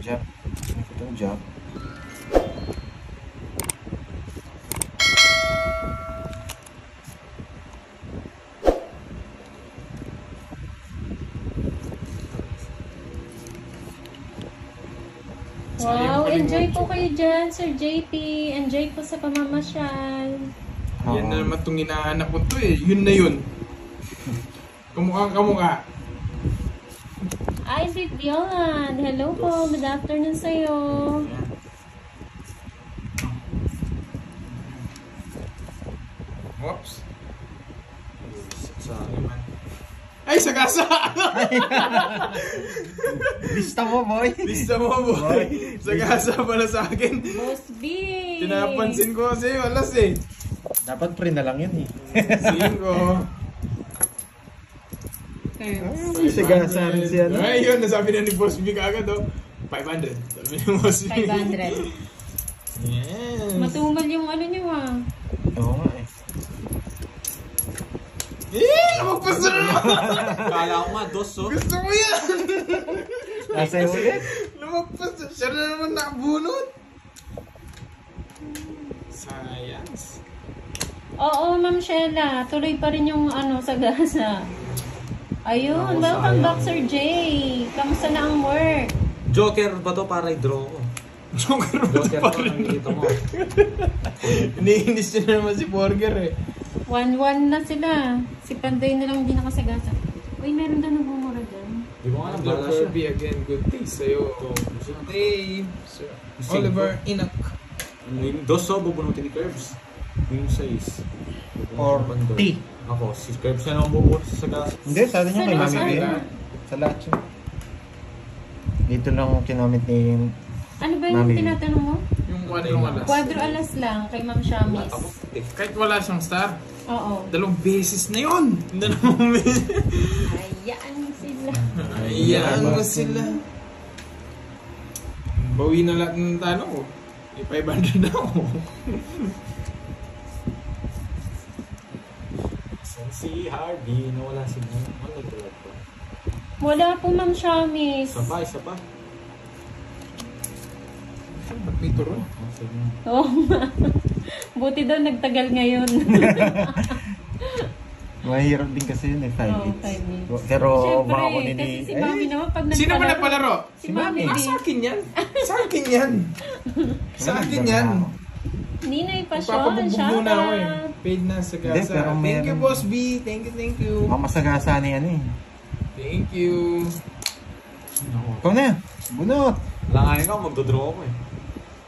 Jump. Itong jump. Wow, enjoy po kayo dyan, Sir JP. Enjoy po sa pamamasyal. Yan na naman itong hinahanap ko to eh. Yun na yun. Kamukha. Ay, Vivian. Hello po. Good afternoon sa'yo. Oops. Ay, sagasa! Lista mo, boy. Lista mo, boy. Sagasa pala sa akin. Boss B. Pinapansin ko kasi alas eh. Dapat pre na lang yun eh. 5. Ay, sagasa rin siya. Ay, yun. Nasabi na ni Boss B kaagad oh. 500. Sabi ni Boss B. 500. Yes. Matumal yung ano nyo ah. Oo nga eh. Lumagpas na naman! Kala ko nga, dos oh. Gusto mo yan! Nasa iyo ulit? Lumagpas na. Siya na naman nakabunot. Science. Oo, Ma'am Sheila. Tuloy pa rin yung ano, sagasa. Ayun, welcome back, Sir Jay. Kamusta na ang work? Joker ba to para i-draw ko? Joker Joker to, nakikita mo. Iniinis niya naman si Burger eh. 1-1 na sila. Si Panday na lang hindi nakasagasa. Uy, meron daw nagmumura dyan. Di mo nga Hello, nabala siya. Kirby again. Good day sa'yo. Good day, Sir Oliver Inak. Yung dos oh, bubunutin ni Curbs. Yung 6. Or T. Ako, si Curbs na naman bubunot sa gas. Hindi, sabi niya kay Sa Mami lahat. B. Sa lahat siya. Dito nang kinomment ni Ano ba yung Mami. tinatanong mo? Yung ano yung alas. Quadro alas lang kay Ma'am Shamis. Kahit wala siyang star, Oo. 2 beses na yun. 2 beses. Hayaan mo sila. Ayan mo sila. Bawi na lahat ng tanong ko. 500 na ako. Si Harvey, nawala si Mo. Ano nagtulat ko? Wala po Ma'am Shamis. Isa pa. Ba't may turo? Oo nga. Buti daw nagtagal ngayon. mahirap din kasi yun eh, 5 Oo, hits. 5 hits. Pero Siyempre, baka kunin kasi ni... si Mami naman pag Sino ba nagpalaro- nagpalaro? Si Mami B. Sa akin yan. Sa akin yan. Sa akin yan. Ninay Pasyon, Papabugbog shout muna ako eh. out. Paid na sa Hindi, gasa. pero Thank you, meron- Boss B. Thank you. Mamasagasa na yan eh. Thank you. Ikaw na, bunot. Langayin ka, magdodraw ako eh.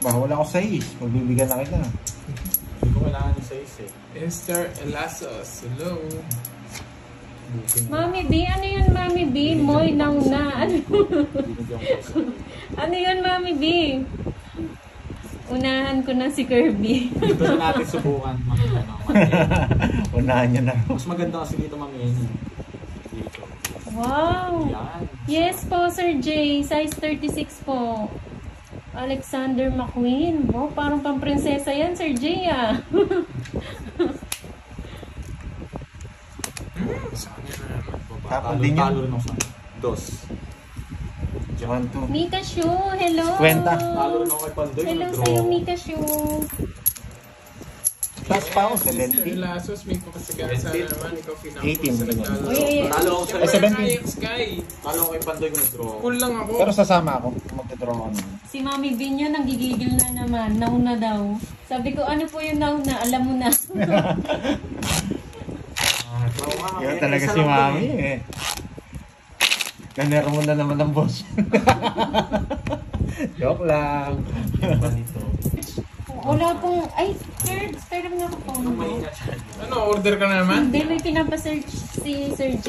Bah, wala ako 6. Magbibigyan na kita. Hindi ko kailangan yung 6 eh. Esther Elasos. Hello. Mami B, ano yun Mami B? Moy nang na. Ano? Binigyan ko sa Ano yun Mami B? Unahan ko na si Kirby. Dito na natin subukan. Unahan niya na. Mas maganda kasi dito Mami Eni. Dito. Wow! Yan. Yes po, Sir J. Size 36 po. Alexander McQueen. Wow, parang pang-prinsesa yan, Sir J. Ah. Tapon din yan. Talo rin ako sa dos. 1, 2. Mika Shu, hello! Kwenta. Talo rin ako kay Pandoy. Hello nag-draw sa'yo, ako. Mika Shu. Taas pa ako, Esther 70. Elasos. May pakasagasa naman. Ikaw 18. Uy, ay, Talo ako sa Ay, 70. Sky. Talo ako kay Pandoy kung nag-draw ako. Cool lang ako. Pero sasama ako. Magtadraw ako naman. si Mami Binyo nanggigigil na naman. Nauna daw. Sabi ko, ano po yung nauna? Alam mo na. Yan talaga si Mami eh. Ganero mo na naman ang boss. Joke lang. Wala pong, ay, third nga ko po. Ano, order ka na naman? Hindi, may pinapasearch si Sir J.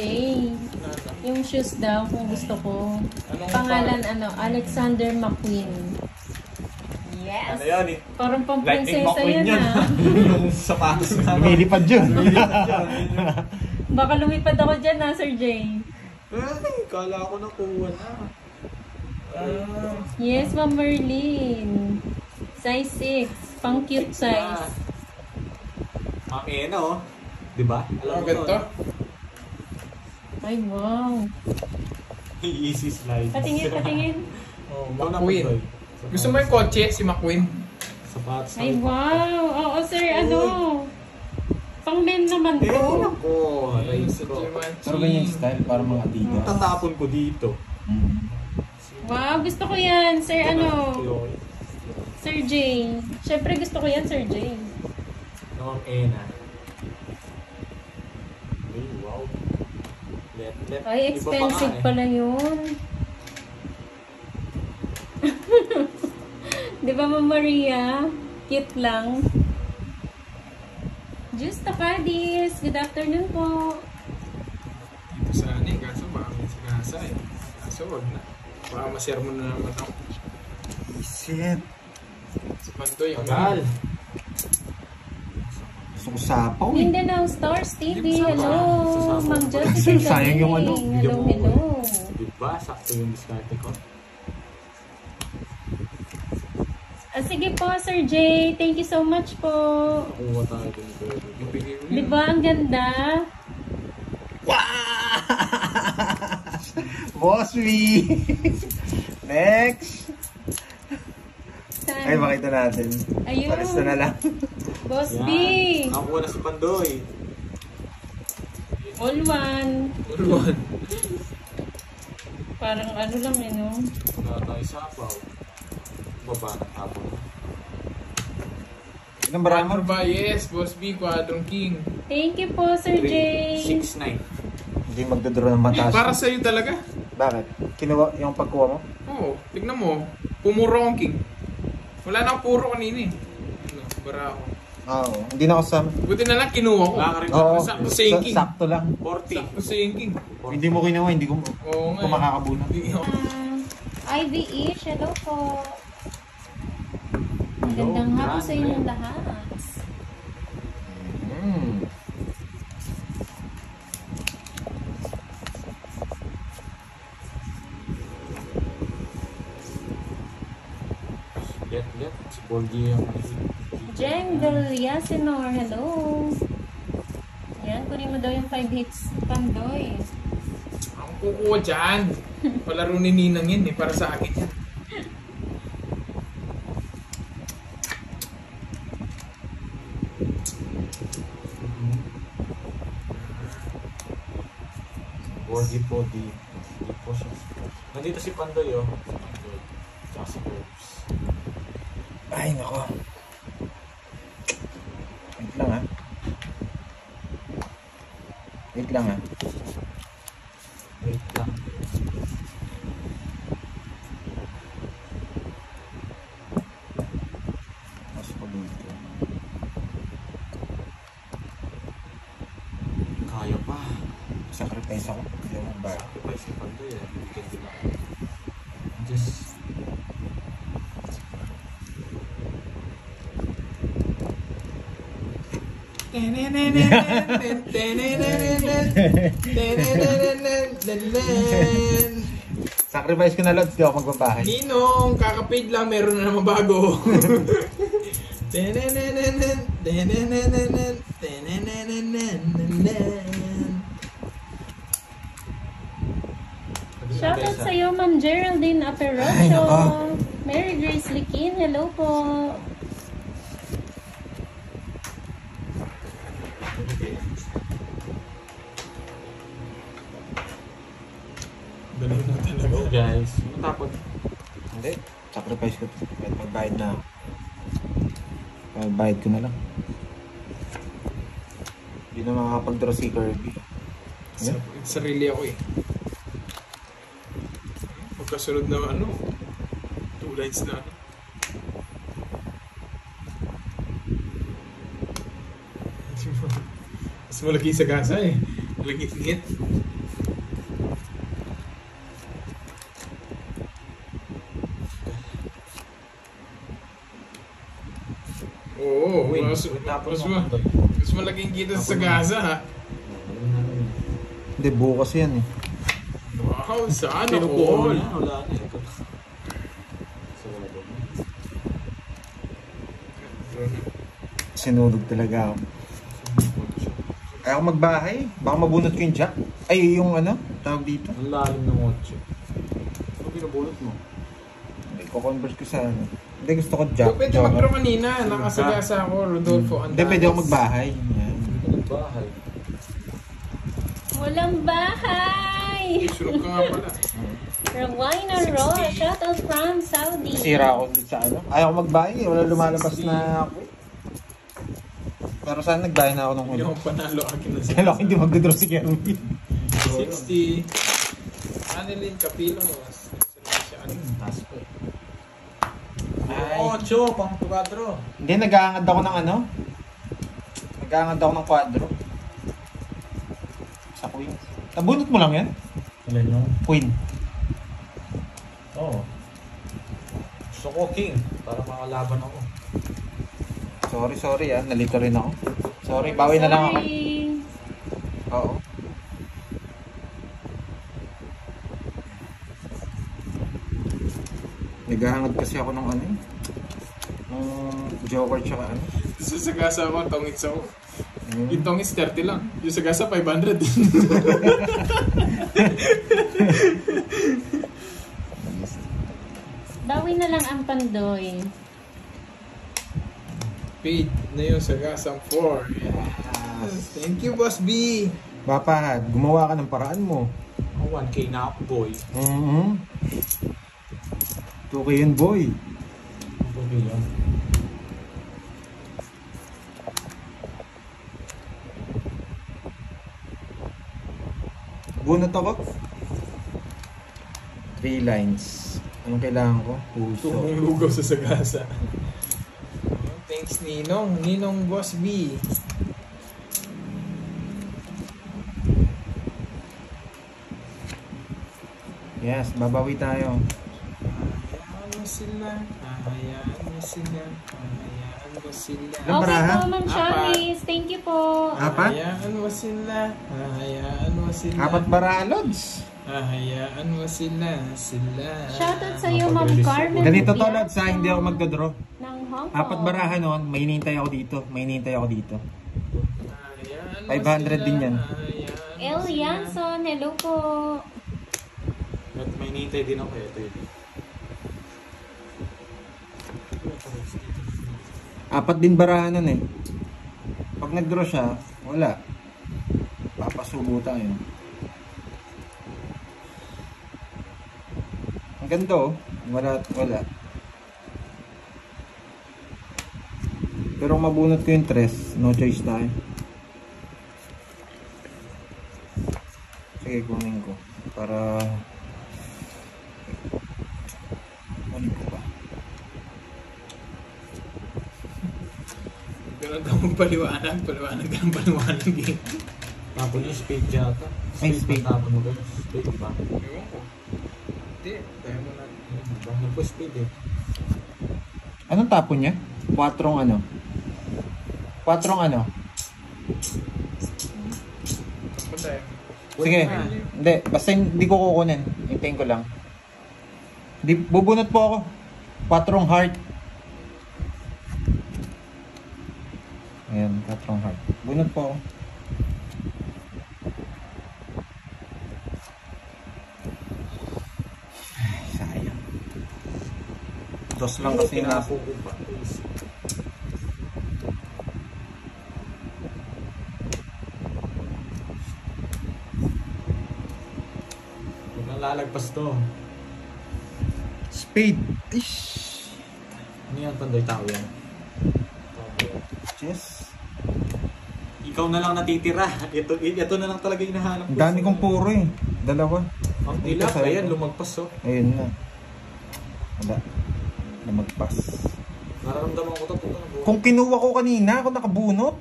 Yung shoes daw, kung gusto ko. Pangalan, Alexander McQueen. Yes! Ano yan eh? Parang pang Lightning prinsesa McQueen yan yan. ah. Yung sapatos na. Lumilipad yun. Baka lumipad ako dyan ha, Sir J. Ay, kala ko nakuha na. Yes, Ma'am Merlin. Size 6. Pang cute size. Mami Ena oh. Diba? Alam Ang mo ganito. Ay, wow. Easy slide. Patingin, patingin. Oh, Ikaw na, McQueen. Pandoy. Gusto mo yung kotse? Si McQueen? Sapatos. Ay, wow! Oo, sir, ano? Pang men naman Eh, to. nako. Aray Sa ko. Givenchy. Pero ganyan yung style, parang mga Adidas. Tatapon ko dito. Wow, gusto ko yan, sir, ano? Okay. Sir J. Siyempre gusto ko yan, Sir J. Noong Ena. Ay, wow. Let. Ay, expensive pala yun. Di ba, Ma'am Maria? Cute lang. Juice Tapadis. Good afternoon po. Dito sa ano eh, kaso baka may sigasa eh. Kaso wag na. Baka masermon na naman ako. Isip. Si Pandoy, ang Tagal. Gusto ko sapaw eh. Mindanao Stars TV. Hello. Sasama. Ma'am Jessica. Sayang yung ano. Hello, hello. Diba? Sakto yung diskarte ko. Sige po, Sir J. Thank you so much po. Nakuha tayo din ito. Yung bigay mo Di yun. ba? Ang ganda. Boss V! Next! Saan? Ay, makita natin. Ayun. Pares na lang. Boss B. Yan. Nakuha na si Pandoy. All one. All one. Parang ano lang eh, no? Wala tayo sapaw. Baba ng hapon. Ilang barama? Quadro ba? Yes, Boss B, Quadrong King. Thank you po, Sir J. 6-9. Hindi magdodraw ng mataas. Para sa'yo talaga. Bakit? Kinuha yung pagkuha mo? Oo, tignan mo. Pumuro akong King. Wala na akong puro kanina eh. Ano, bara ako. Oo. Hindi na ako sa... Buti na lang kinuha ko. Nakakarin Oo. Sakto sa yung King. Sakto lang. 40. Sakto sa yung King. Hindi mo kinuha, hindi ko Oo nga. makakabunot. Hindi ako. Ivy Ish, hello po. Magandang hapon sa inyong lahat. Mm. Let. Si Borgie yung Jengle Yasinor, hello. Yan, kunin mo daw yung 5 hits Pandoy. Ang kukuha dyan. Palaro ni Ninang yan eh. Para sa akin yan. Borgie po dito. Hindi po siya. Nandito si Pandoy oh. Si Pandoy. Tsaka si Curbs. Ay, nako. Wait lang ha. Wait lang ha. Wait lang. Mas ko dito. Kaya pa. Sacrifice ako. Hindi ako mag-bar. Sacrifice si Pandoy eh. Weekend din ako. Just... Sacrifice ko na Lods, di ako magbabahay. Ninong, kakapaid lang, meron na naman bago. Shoutout sa iyo, Ma'am Geraldine Ay, Aperocho. nako. Mary Grace Likin, hello po. Ganun na talaga. Hello guys. Matapos. Hindi. Sacrifice ko. Kahit magbayad na ako. Magbayad ko na lang. Hindi na makakapag-draw si Kirby. Sarili ako eh. Pagkasunod na ano, 2 lines na ano. Mas malaki sa gasa eh. Lagit-ngit. Oo, Win. mas Tapos malaking kita sa gasa ha. Hindi, bukas yan eh. Wow, sana Pinupuho all. na. Wala na eh. So, wala ba? Sinulog talaga ako. Ay ako magbahay. Baka mabunot ko yung jack. Ay, yung ano? Tawag dito. Ang lalim ng 8. Ano binubulot mo? Kukonverse ko sa ano. Hindi, gusto ko Jack. Pwede mag-draw kanina. Nakasagasa ako. Rodolfo Andares. Hindi, pwede ako magbahay. Yan. Bahay. Walang bahay! Surog ka nga pala. Rawina Roy, shoutout from Saudi. Sira ako dito sa ano. Ayaw ko magbahay. Wala lumalabas na ako. Pero saan nagbahay na ako nung Hindi ulo? ako panalo akin na Kaya lang hindi magdodraw si Kerwin. 60. Annelyn Capilos. Taas ko eh. 8, pang 4. Hindi, nag-aangad ako ng ano? Nag-aangad ako ng quadro. Sa Queen. Nabunot mo lang yan? Ilan yung? Queen. Oo. Gusto ko king. Para makalaban ako. Sorry nalito rin ako. Sorry, bawi na lang ako. Sorry. Oo. Naghahangad kasi ako ng ano eh. Ng Joker tsaka ano. Sa sagasa ako, tongits ako. Hmm. Yung tongits 30 lang. Yung sagasa 500. Bawi na lang ang pandoy. Paid na yung sagasang 4. Yes. Thank you, Boss B. Bapahad, gumawa ka ng paraan mo. 1K na ako, boy. 2K yun, boy. Okay yun. Bunot ako. 3 lines. Anong kailangan ko? Puso. Tumong lugaw sa sagasa. Thanks, Ninong. Ninong Boss B. Yes, babawi tayo. Hayaan mo sila. Hayaan mo sila. Hayaan mo sila. Ilang Okay baraha? po, Ma'am Shawis. Thank you po. Apat? Hayaan mo sila. Hayaan mo sila. 4 baralods. Hayaan mo sila. Sila. Shoutout sa iyo, Ma'am Carmen. Ganito to, Rubiaso lads, ha? Hindi ako magdodraw. ng Hong Kong. 4 baraha noon, may hinihintay ako dito. May hinihintay ako dito. Hayaan mo 500 sila. din yan. Hayaan mo El sila. Yanson, hello po. At may nintay din ako eh. Ito yun. 4 din baraha nun eh. Pag nag-draw siya, wala. Papasubo tayo. Ang ganda oh. Wala. Pero kung mabunot ko yung 3, no choice tayo. Sige, kunin ko. Para... kunin ko pa. Ganun daw magpaliwanag. Paliwanag ka ng paliwanag eh. Tapon yung spade yata. Ay, spade. Tapon mo ba? Spade ba? Ewan ko. Hindi. Tayo mo na. Bakit po spade eh? Anong tapon niya? 4 ano? 4 ano? Tapos tayo. Sige. Hindi. Basta hindi ko kukunin. Hintayin ko lang. Bubunot po ako. 4 heart. Ayan, 4 heart. Bunot po ako. Ay, sayang. 2 lang kasi na. Tinapon ko pa. Please. Huwag nang lalagpas to. Spade. Ish. Ano yan? Pandoy tao yan. Yes. Ikaw na lang natitira. Ito na lang talaga yung hinahanap ko. Ang dami kong puro eh. 2. Ang ilap, ayan, lumagpas oh. Ayun na. Wala. Lumagpas. Nararamdaman ko ito. Kung kinuha ko kanina, ako nakabunot.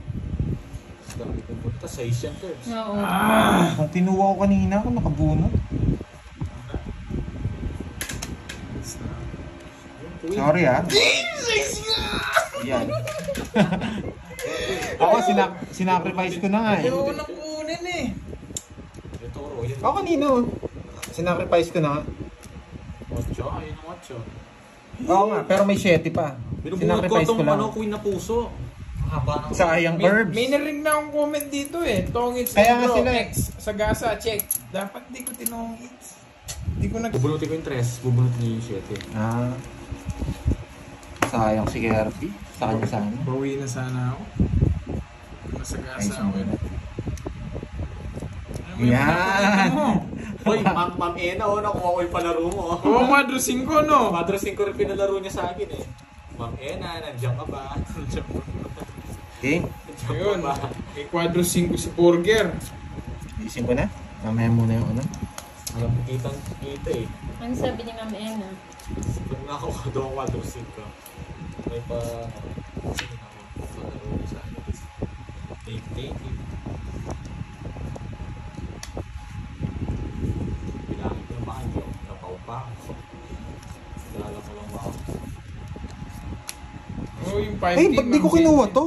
Dami kong punta, 6 yan first. Oo. Kung kinuha ko kanina, ako nakabunot. Sorry ah. Yan. Ako, sinacrifice ko na nga eh. Ayaw ko nang kunin eh. Ito, royal. Ako kanino. Sinacrifice ko na nga. 8, ayun ang 8. Oo nga, pero may 7 pa. Binubunod ko Sinacrifice ko itong lang. queen na puso. Haba ng... Sayang curves. May narinig na akong comment dito eh. Tongits Kaya nga bro, sila eh. X. Sagasa, check. Dapat di ko tinongits. Di ko nag... Bubunutin ko yung 3, bubunutin niyo yung 7. Ah, Sayang si Kirby. Sa kanya sana. Bawi na sana ako. Masagasa ako yun. Yan! Hoy, Ma'am Ena, nakuha ko yung palaro mo. Oo, Quadro 5, no? Quadro 5 rin pinalaro niya sa akin eh. Ma'am Ena, nandiyan ka ba? Okay. Ayun, may Quadro 5 si Burger. Isin ko na. Mamaya muna yung ano. Alam mo, kita eh. Ano sabi ni Ma'am Ena? Pag nakakuha doon ang Quadro 5, may pa... Sige na ako, palaro niya sa akin. Take. Bilangin ko yung mga hindi ako napaupa ako. Kilala ko lang ba ako? Oo, yung 5K. Eh, ba't di ko kinuha to?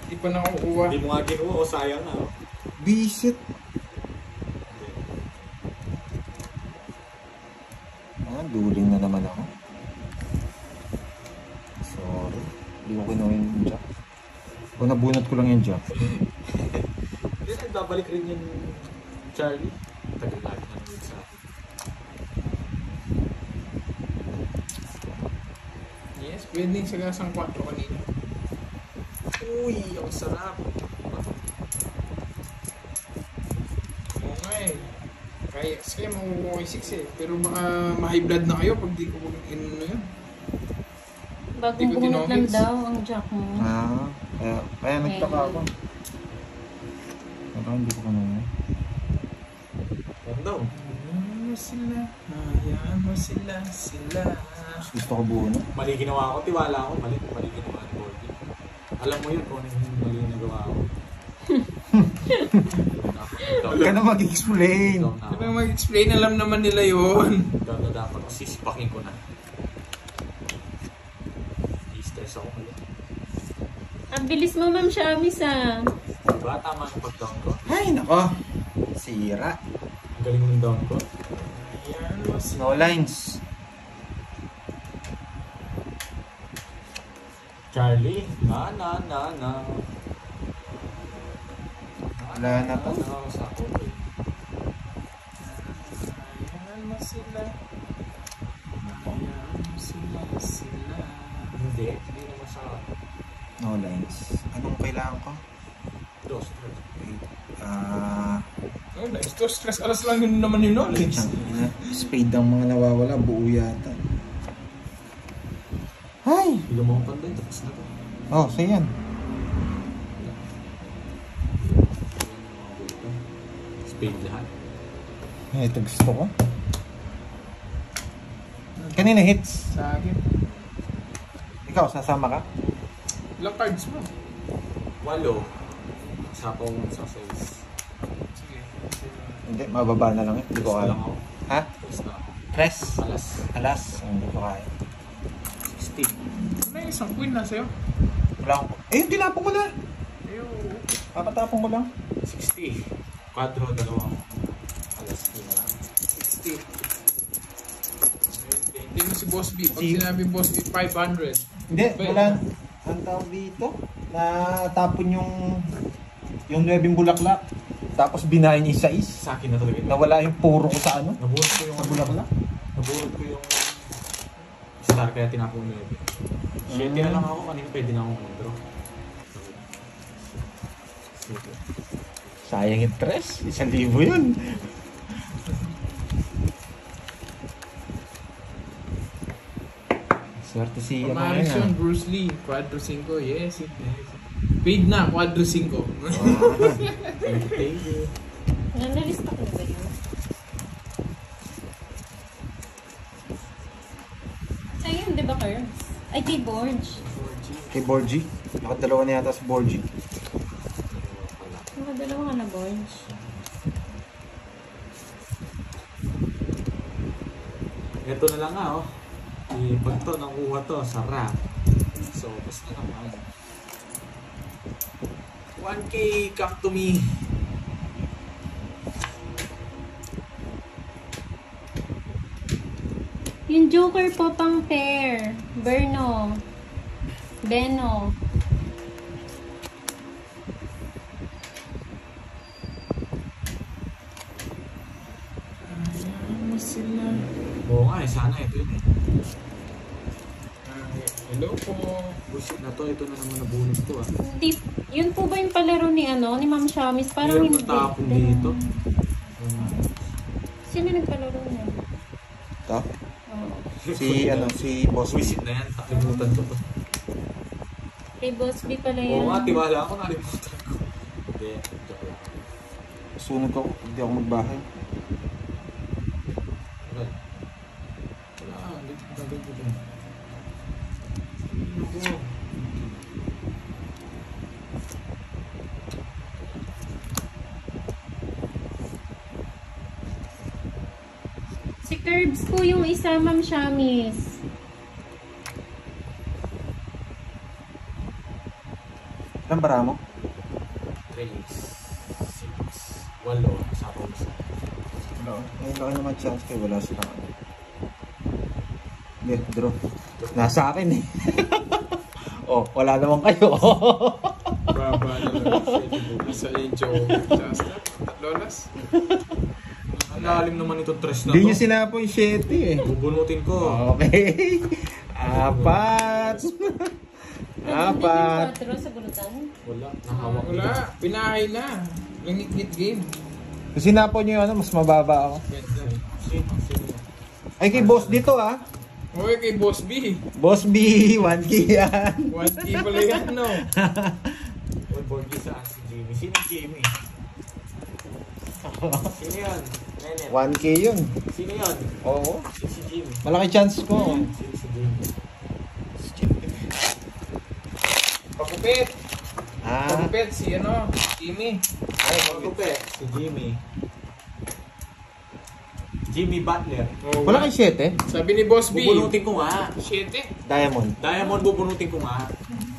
Di pa nakukuha. Hindi mo nga kinuha o sayang na. Oh. Bisit. Duling na naman ako. Sorry. Hindi ko kinuha yung jack. O nabunot ko lang yung jack. Hindi na babalik rin yung Charlie. Tagal lagi na naman sa akin. Yes, pwede yung sagasang 4 kanina. Uy, ang sarap. Oo nga eh. Kaya makukuha yung 6 eh. Pero baka ma-high blood na kayo pag di ko inuno yun. Bagong Di ko bunot lang tinomits. daw ang jack mo. Kaya nagtaka ako. Parang hindi ko kinuha. Ano daw? Hayaan mo sila. Hayaan mo sila. Gusto ko bunot. Mali ginawa ko, tiwala ako. Mali ginawa ni Goldie. Alam mo yun kung ano yung mali na gawa ko. Huwag ka na mag-explain. Ano nang mag-explain? Alam naman nila yun. Dapat sisipakin ko na. I-stress ako ngayon. Ang bilis mo, Ma'am Shamis, ah. Diba? Tama ang pag-down ko. Ay, nako. Sira. Ang galing ng down ko. Hayaan mo sila. No lines. Charlie, na. Wala na pa. Sa ako eh. Hayaan mo sila. Hayaan mo sila. Hindi naman sa No lines. Anong kailangan ko? dos. Wait. Oh, nice. To stress alas lang yun naman yung knowledge. Spade ang mga nawawala. Buo yata. Ay! Hindi mo akong panday. Tapos na to. Oh, so yan. Spade lahat. Ito gusto ko. Kanina hits. Sa akin. Ikaw, sasama ka? Ilang cards mo? 8. Sapaw sa 6. Sige. Hindi, mababa na lang. Hindi ko Tapos na lang kaya. ako. Ha? Tapos na ako. Tres? Alas. Alas? Hindi ko kaya. 60. Ano yung isang queen na sa'yo? Wala akong... Eh, tinapon ko na. Ayun. Papatapon ko lang. 60. 4, 2. Alas 60. Hindi mo si Boss B. Pag Si- sinabi Boss B, 500. Hindi, wala. Ang tawag dito, natapon yung 9 bulaklak. Tapos binahin niya isa is. Sa akin na talaga. Nawala yung puro ko sa ano? Naburot ko yung Sa bulaklak. Naburot ko yung star kaya tinapon mo yun. Shit, na lang ako kanina pwede na akong control. Sayang yung tres. 1,000 yun. Swerte si ano Pamaris yun yun, Bruce Lee. Quadro 5. Yes, yes. Paid na, Quadro 5. Thank you. Nanalista ko ba yun? Ayun, di ba, Carms? Ay, kay Borge. Kay Borgie. Nakadalawa na yata si Borgie. Nakadalawa ka na, Borge. Ito na lang nga oh. Pag to, nakuha to, sarap. So, basta naman. 1K, come to me. Yung Joker po pang pair. Berno. Beno. Hayaan mo sila. Oo nga eh, sana ito yun eh. Hello po. Bullshit na to. Ito na naman nabunod ko ah. Hindi, yun po ba yung palaro ni ni Ma'am Shamis? Parang Hirap hindi. matapon dito. Sino nagpalaro niya? Ito? Oo. Si Boss Wish. Bullshit na yan. Taklimutan ko to. Kay Boss B pala yan. Oo nga, tiwala ako. Nalimutan ko. Hindi. Joke lang. Sunog ako. Hindi ako magbahay. Wala. Wala. Nagagod ko din. Ako. Si Curbs po yung isa, Ma'am Shamis. Ilang bara mo? 3, 6, 8. Sa Rose. Wala. Ngayon laki naman chance kayo. Wala silang ano. Hindi, draw. Nasa akin eh. Oh, wala naman kayo. Baba na lang. Sa inyo. Chasta. Lolas. Ang lalim naman itong tres na Hindi to. nyo sinapo yung 7 eh. Bubunutin ko. Okay. Apat. Apat. Hindi yung 4 sa bulutan. Wala. Nahawak Wala. Pinahay na. Langit-ngit game. Kung sinapo nyo yung ano, mas mababa ako. Sino? Ay, kay boss dito ah. Okay, kay Boss B. Boss B, 1K yan. 1K pala yan, no? One board yung saan si Jimmy. Sino si Jimmy? Sino yun? Nenet. 1K yun. Sino yun? Oo. Si Jimmy. Malaki chance ko. Sino si Jimmy? Pagupit. Ah, Pagupit si Timmy. Ay, magkupe. Si Jimmy. Jimmy Butler. Oh, wala kay 7. Sabi ni Boss B. Bubunutin ko nga. 7. Diamond. Diamond bubunutin ko nga.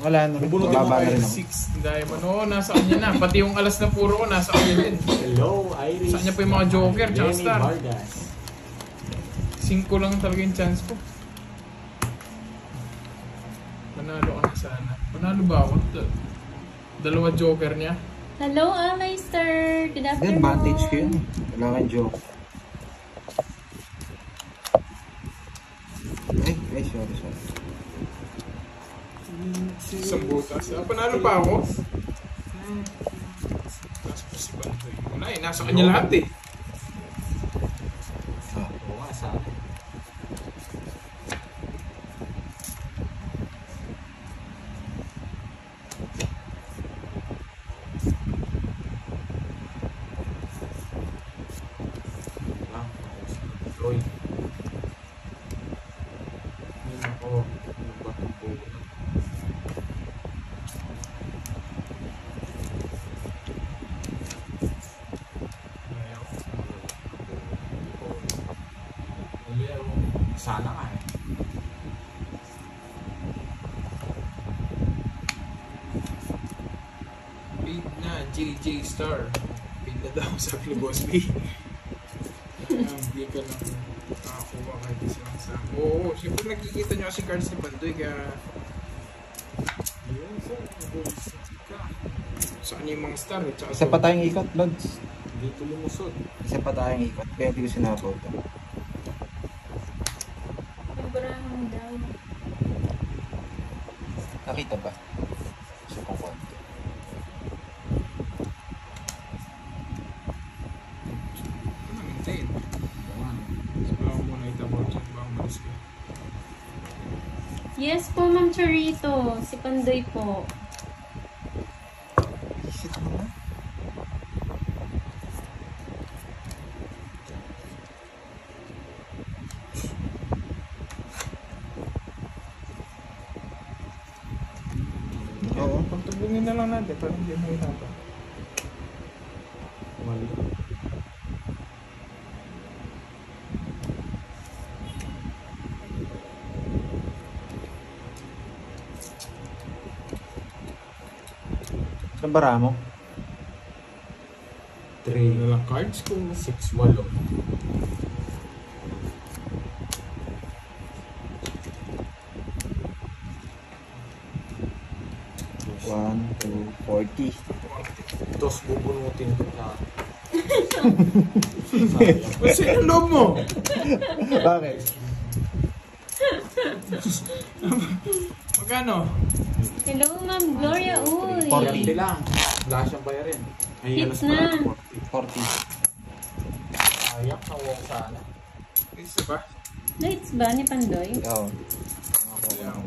Wala na. Bubunutin mo Mababa na kay rin ako. 6 diamond. Oo, nasa kanya na. Pati yung alas na puro ko, nasa kanya din. Hello, Iris. Saan niya pa yung mga joker, tsaka Lenny star? Vargas. 5 lang talaga yung chance ko. Panalo ka na sana. Panalo ba ako? Dalawa joker niya. Hello, Alayster. Good Hindi, afternoon. advantage ko yun. Wala kang joke. Ay, sorry. Isang butas. Panalo pa ako? Nasa pa si Bantoy. Wala eh, nasa kanya lahat eh. Oo nga, sa akin. Lloyd. Yun ako. Yung batong po. Sana nga eh. Paid na, JJ Star. Paid na daw, sabi ni Boss B. Hindi ka lang nakakuha kahit isang sa... Oo, siyempre nakikita nyo kasi cards ni Bandoy kaya... Yun, sir. Saan yung mga star? Tsaka Isa pa tayong ikot, Lods. Dito lumusod. Isa pa tayong ikot. Kaya hindi ko sinapo ito. Sobrang daw. Nakita ba? Isa pang konti. ano, maintain. So, baka muna itabor dyan, baka malis ka. Yes po, Ma'am Charito. Si Pandoy po. Isit mo na. Oo. Pagtubungin na lang natin, parang hindi mo hinapan. Mali. Saan bara mo? 3, Na lang cards ko. 6, 8. One, 2, 40. Dos bubunutin ko na. What's yung loob mo? Bakit? Magkano? Hello, Ma'am Gloria. Uy. 40. lang. Wala siyang bayarin. Ay, Hits alas pala na. ng 40. 40. Ayak, nawawag sana. Isa ba? Lights ba ni Pandoy? Oo. Ayan.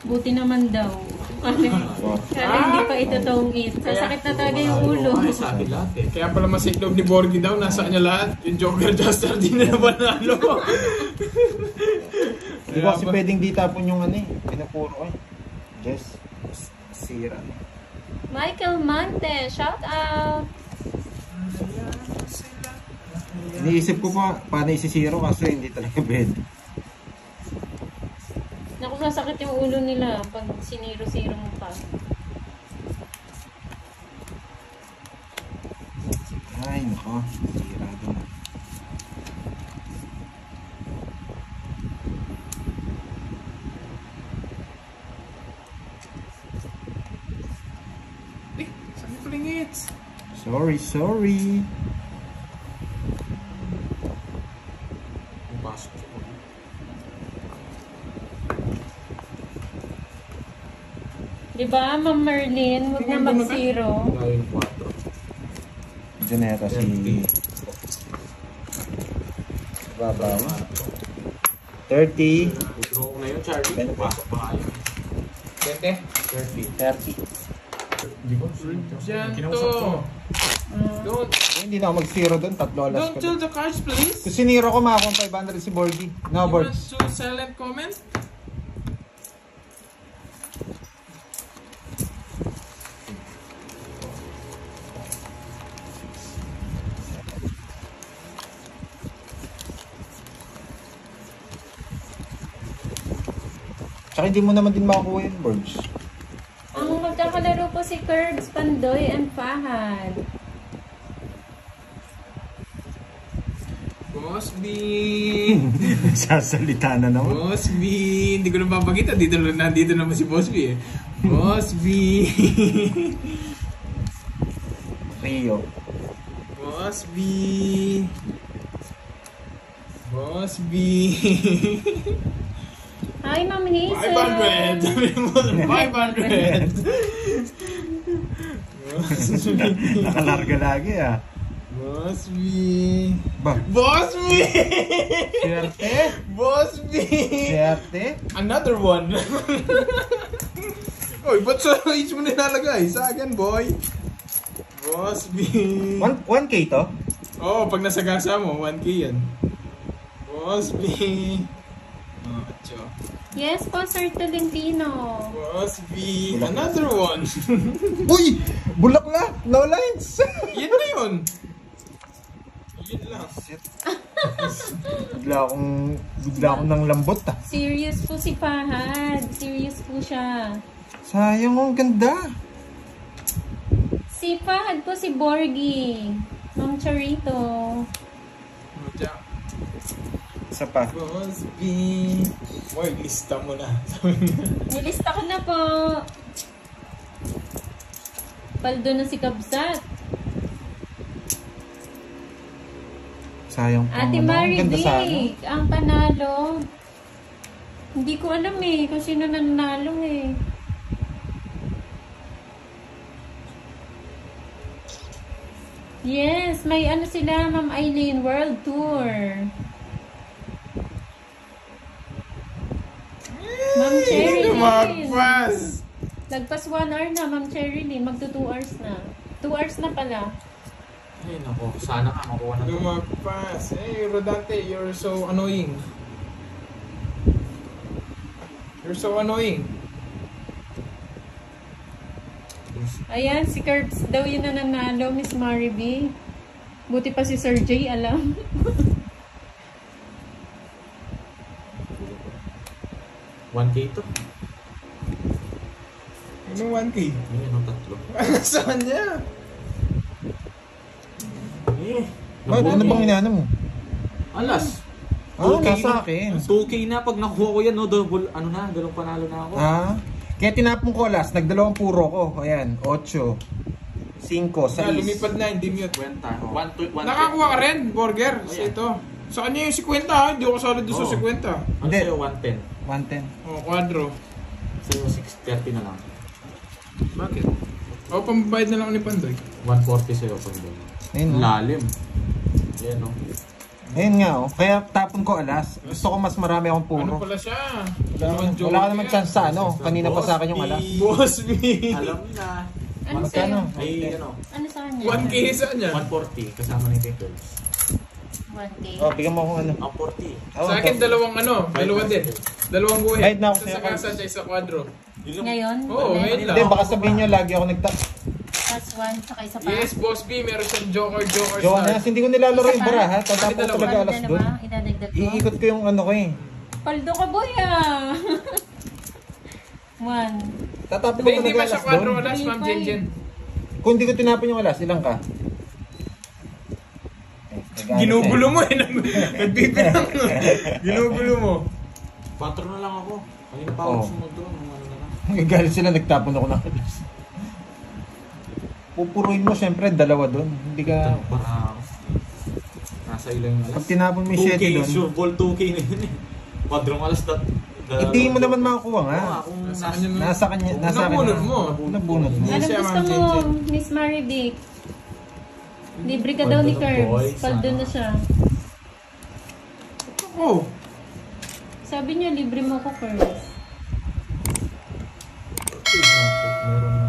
Buti naman daw. Kala hindi pa ito tongit. Sasakit na talaga yung ulo. Ay, sabi lahat eh. Kaya pala masiklog ni Borgie daw, nasa kanya lahat. Yung Joker Juster, di na panalo. Di ba kasi pwedeng di tapon yung ano eh. Pinapuro ko eh. Just sira. Michael Mante, shout out! Iniisip ko pa paano isisiro kasi hindi talaga pwede. Naku, sasakit yung ulo nila pag siniro-siro mo pa. Ay, nako. Sira doon. Eh, saan yung palingits? Sorry. Pumasok siya. Diba, Ma'am Merlin? Huwag na mag-zero. Wala yung 4. Diyan na yata si... Baba. 30. Withdraw ko na yun, Charlie. Bento. Pumasok pa kayo. 20? 30. Hindi ko. Diyan Kinausap ko. to. Don't, Hindi na ako mag-zero doon. Tatlo alas don't ko tell doon. the cards, please. Kung siniro ko, makakuha 500 si Borgie. No, You Borg. want to silent comment? Tsaka hindi mo naman din makakuha yun, Borgs. Ang magkakalaro po si Curbs, Pandoy, and Fahad. Boss B. Sasalita na naman. Boss B. Hindi ko na babagita. Nandito naman si Boss B eh. Boss B. Rio. Boss B. Boss B. Hi, Ma'am Hazel! 500! Sabi mo, 500! Boss B. Nakalarga lagi ah. Boss B. Ba? Boss B. Swerte? Boss B. Swerte? Another one. Oy, ba't sa age mo nilalagay? Sa akin, boy. Boss B. 1K to? Oo, pag nasa gasa mo, 1K yan. Boss B. Oh, atyo. Yes po, Sir Tolentino. Boss B. Another one. Uy! Bulaklak! No lines! Yan na yun. Yun lang. Bigla akong nang lambot ah. Serious po si Fahad. Serious po siya. Sayang, ang ganda. Si Fahad po si Borgie. Ma'am Charito. Atyo. Isa pa. Boss B. Boy, lista mo na. Nilista ko na po. Paldo na si Kabsat. Sayang po. Ate Ang Mary ganda sana. Vic, ang panalo. Hindi ko alam eh kung sino nanalo eh. Yes, may ano sila, Ma'am Eileen, World Tour. Ma'am Cherilyn. Magpas. Lagpas 1 hour na, Ma'am Cherilyn. Magto 2 hours na. 2 hours na pala. Ay, nako. Sana nga makuha na ito. Lumagpas. Hey, Rodante, you're so annoying. You're so annoying. Ayan, si Curbs daw yun na nanalo, Miss Mariby. Buti pa si Sir J, alam. $1K to. Ano 1K? Ay, ano, tatlo. Saan niya? Eh, Bakit? Ano bang inaano mo? Alas. Ah, 2K nasa na. akin. 2K na pag nakuha ko yan, no? Double, ano na, dalawang panalo na ako. Ah, kaya tinapon ko alas. Nagdalawang puro ko. Ayan, 8. 5, Ah, 6. lumipad na, hindi mute. Kwenta. 1 Nakakuha ka rin, burger. Oh, Sa yeah. ito. Sa kanya yung 50 ha, hindi ako kasali doon sa Oo. 50. Ano Hindi. sa'yo? 110. 110. Oh, quadro. Sa'yo 630 na lang. Bakit? O, pambayad na lang ako ni Pandoy. 140 sa'yo pag doon. Ayun, oh. Lalim. Yan o. Ayun nga, oh. Kaya tapon ko alas. Gusto ko mas marami akong puro. Ano pala siya? Wala ka naman chance sa ano. Kanina pa sa akin yung alas. Boss B. Alam na. Ano Magkano? sa'yo? Ay, ano. Ano sa kanya? 1K sa kanya. 140 kasama ng pickles. 1K. Oh, bigyan mo akong ano. Ang 40. Oh, Sa akin, dalawang ano, dalawa din. Dalawang guhit. Bayad na ako Isa sa'yo, sa kasa, siya sa quadro. Ngayon? Oo, ulit? ngayon lang. Hindi, baka sabihin nyo, lagi ako nagta... Plus 1, saka isa pa. Yes, Boss B, meron siyang Joker Jonas, hindi ko nilalaro yung baraha. Tatapos ko Dalawa. talaga alas doon. Dalawa, idadagdag ko. Iikot ko yung ano ko eh. Paldo ka, boy ah! 1. Tatapon ko Hindi talaga ba siya alas quadro doon. alas, Ma'am Hindi pa eh. Jenjen? Kung hindi ko tinapon yung alas, ilang ka? Ginugulo mo eh. Nagpipinang mo. Ginugulo mo. 4 na lang ako. Kanina pa ako Oo. sumudro. Ano na lang. Galit sila, nagtapon ako ng alas. Pupuruin mo, syempre, dalawa doon. Hindi ka... Ito, para nasa ilang alas. Pag tinapon mo yung 2K, 7 doon, sure ball 2K na yun eh. Quadrong alas hindi mo naman makakuha nga. Kung Nasa kanya na. Nasa kanya, nasa akin. Nabunot mo. Nabunot mo. Hindi Anong siya, gusto Ma'am mo, Jenjen. Miss Marivic? Libre ka daw ni Paldo ng boy, Curbs. Paldo sana. na siya. Oh, Sabi niya, libre mo ko, Curbs. meron